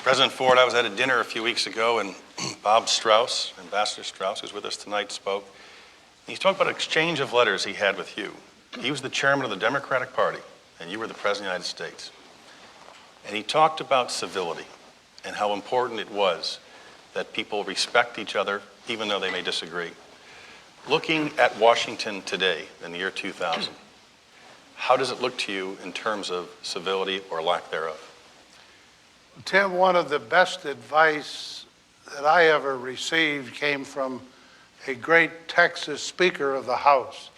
President Ford, I was at a dinner a few weeks ago, and Bob Strauss, Ambassador Strauss, who's with us tonight, spoke. He talked about an exchange of letters he had with you. He was the chairman of the Democratic Party, and you were the President of the United States. And he talked about civility and how important it was that people respect each other, even though they may disagree. Looking at Washington today, in the year 2000, how does it look to you in terms of civility or lack thereof? Tim, one of the best advice that I ever received came from a great Texas Speaker of the House.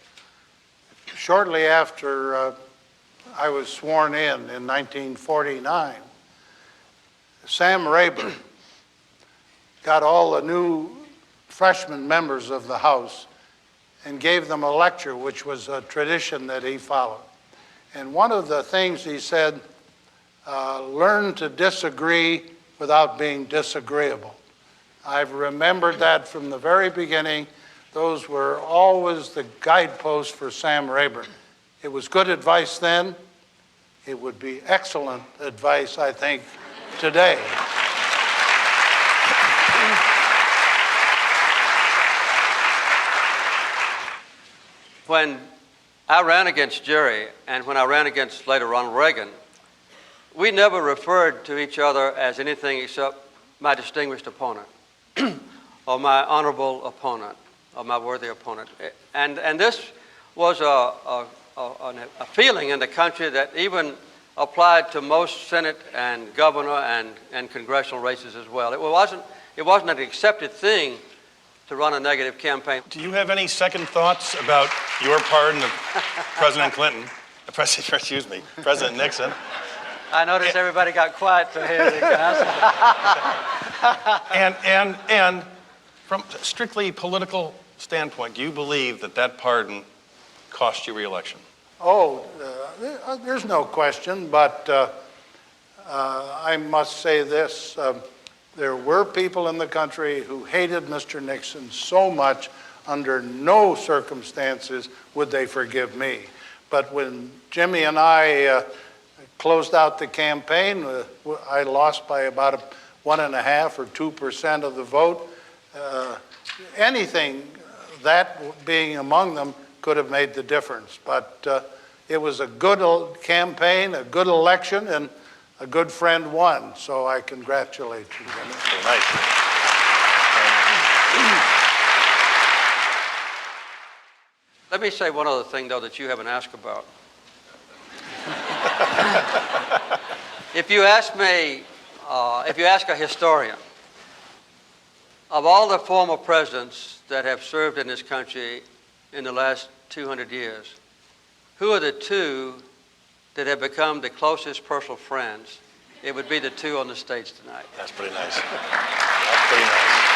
Shortly after I was sworn in 1949, Sam Rayburn got all the new freshman members of the House and gave them a lecture, which was a tradition that he followed. And one of the things he said, learn to disagree without being disagreeable. I've remembered that from the very beginning. Those were always the guideposts for Sam Rayburn. It was good advice then. It would be excellent advice, I think, today. When I ran against Jerry, and when I ran against later Ronald Reagan, we never referred to each other as anything except my distinguished opponent, or my honorable opponent, or my worthy opponent. And this was a feeling in the country that even applied to most Senate and governor and congressional races as well. It wasn't an accepted thing to run a negative campaign. Do you have any second thoughts about your pardon of President Clinton, President Nixon? I noticed everybody got quiet to hear the answer. And from a strictly political standpoint, do you believe that that pardon cost you re-election? Oh, there's no question, but I must say this. There were people in the country who hated Mr. Nixon so much, under no circumstances would they forgive me. But when Jimmy and I closed out the campaign, I lost by about 1.5 or 2% of the vote. Anything, that being among them, could have made the difference. But it was a good campaign, a good election, and a good friend won. So I congratulate you, Jimmy. Nice. Let me say one other thing, though, that you haven't asked about. If you ask a historian, of all the former presidents that have served in this country in the last 200 years, who are the two that have become the closest personal friends? It would be the two on the stage tonight. That's pretty nice. That's pretty nice.